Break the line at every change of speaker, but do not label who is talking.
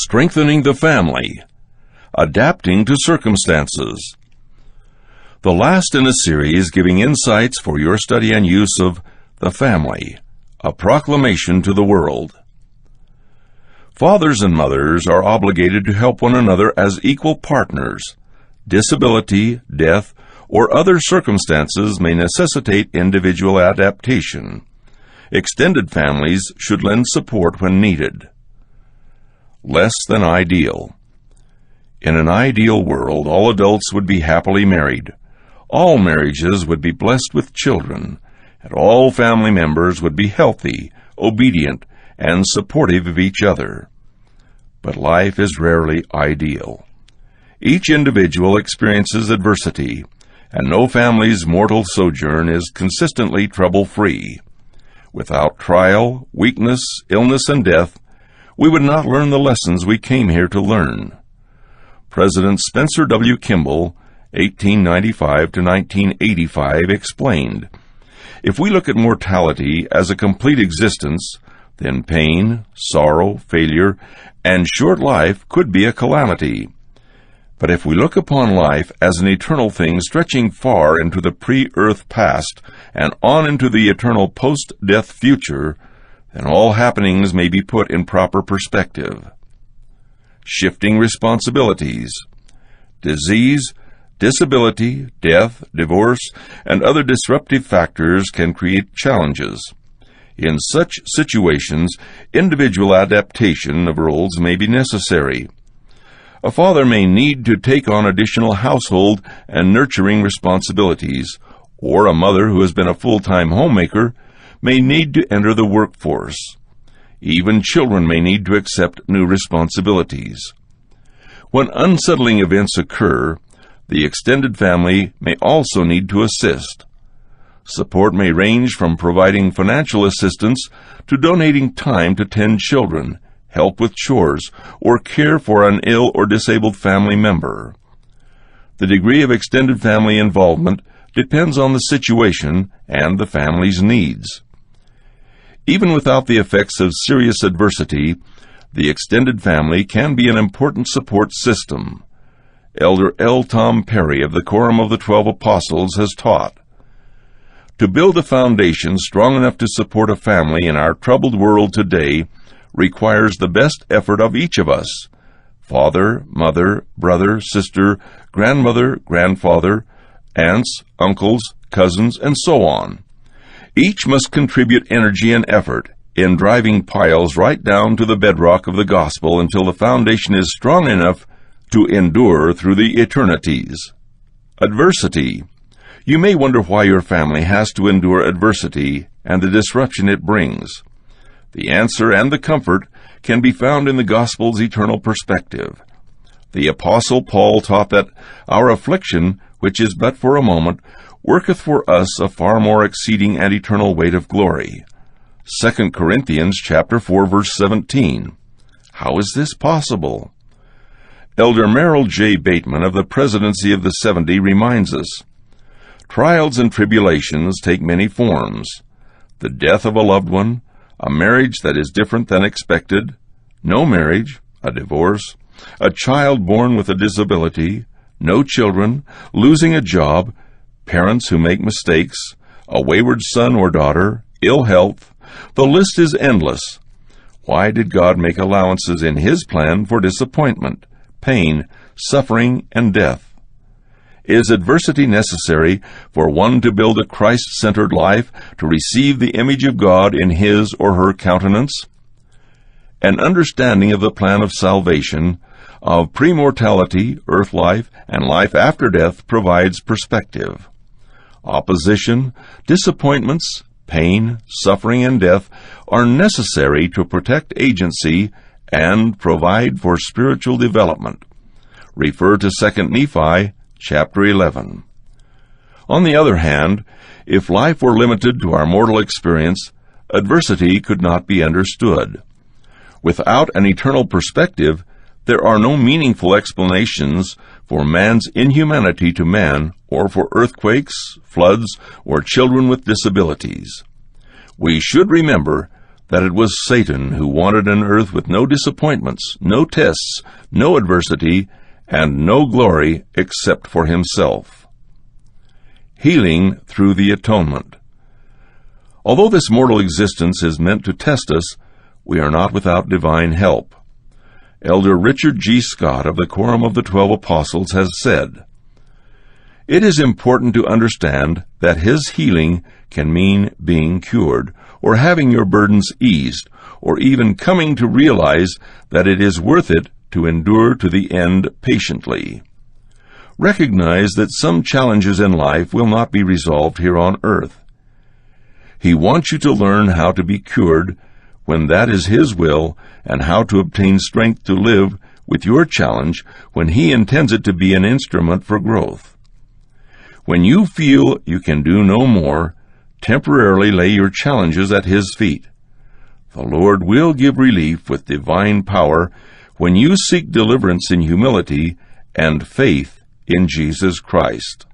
Strengthening the Family, Adapting to Circumstances. The last in a series giving insights for your study and use of The Family, a Proclamation to the World. Fathers and mothers are obligated to help one another as equal partners. Disability, death, or other circumstances may necessitate individual adaptation. Extended families should lend support when needed. Less than ideal. In an ideal world, all adults would be happily married. All marriages would be blessed with children, and all family members would be healthy, obedient, and supportive of each other. But life is rarely ideal. Each individual experiences adversity, and no family's mortal sojourn is consistently trouble-free. Without trial, weakness, illness, and death, we would not learn the lessons we came here to learn. President Spencer W. Kimball, 1895 to 1985, explained, "If we look at mortality as a complete existence, then pain, sorrow, failure, and short life could be a calamity. But if we look upon life as an eternal thing stretching far into the pre-earth past and on into the eternal post-death future, then all happenings may be put in proper perspective." Shifting responsibilities. Disease, disability, death, divorce, and other disruptive factors can create challenges. In such situations, individual adaptation of roles may be necessary. A father may need to take on additional household and nurturing responsibilities, or a mother who has been a full-time homemaker may need to enter the workforce. Even children may need to accept new responsibilities. When unsettling events occur, the extended family may also need to assist. Support may range from providing financial assistance to donating time to tend children, help with chores, or care for an ill or disabled family member. The degree of extended family involvement depends on the situation and the family's needs. Even without the effects of serious adversity, the extended family can be an important support system. Elder L. Tom Perry of the Quorum of the 12 Apostles has taught, "To build a foundation strong enough to support a family in our troubled world today requires the best effort of each of us, father, mother, brother, sister, grandmother, grandfather, aunts, uncles, cousins, and so on. Each must contribute energy and effort in driving piles right down to the bedrock of the gospel until the foundation is strong enough to endure through the eternities." Adversity. You may wonder why your family has to endure adversity and the disruption it brings. The answer and the comfort can be found in the gospel's eternal perspective. The Apostle Paul taught that our affliction, which is but for a moment, worketh for us a far more exceeding and eternal weight of glory. 2 Corinthians chapter 4, verse 17. How is this possible? Elder Merrill J. Bateman of the Presidency of the 70 reminds us, "Trials and tribulations take many forms. The death of a loved one, a marriage that is different than expected, no marriage, a divorce, a child born with a disability, no children, losing a job, parents who make mistakes, a wayward son or daughter, ill health. The list is endless. Why did God make allowances in His plan for disappointment, pain, suffering, and death? Is adversity necessary for one to build a Christ-centered life, to receive the image of God in his or her countenance? An understanding of the plan of salvation, of premortality, earth life, and life after death provides perspective. Opposition, disappointments, pain, suffering, and death are necessary to protect agency and provide for spiritual development. Refer to 2 Nephi chapter 11. On the other hand, if life were limited to our mortal experience, adversity could not be understood. Without an eternal perspective, there are no meaningful explanations for man's inhumanity to man, or for earthquakes, floods, or children with disabilities. We should remember that it was Satan who wanted an earth with no disappointments, no tests, no adversity, and no glory except for himself. Healing through the atonement. Although this mortal existence is meant to test us, we are not without divine help. Elder Richard G. Scott of the Quorum of the 12 Apostles has said, "It is important to understand that his healing can mean being cured, or having your burdens eased, or even coming to realize that it is worth it to endure to the end patiently. Recognize that some challenges in life will not be resolved here on earth. He wants you to learn how to be cured when that is his will, and how to obtain strength to live with your challenge when he intends it to be an instrument for growth. When you feel you can do no more, temporarily lay your challenges at his feet. The Lord will give relief with divine power when you seek deliverance in humility and faith in Jesus Christ."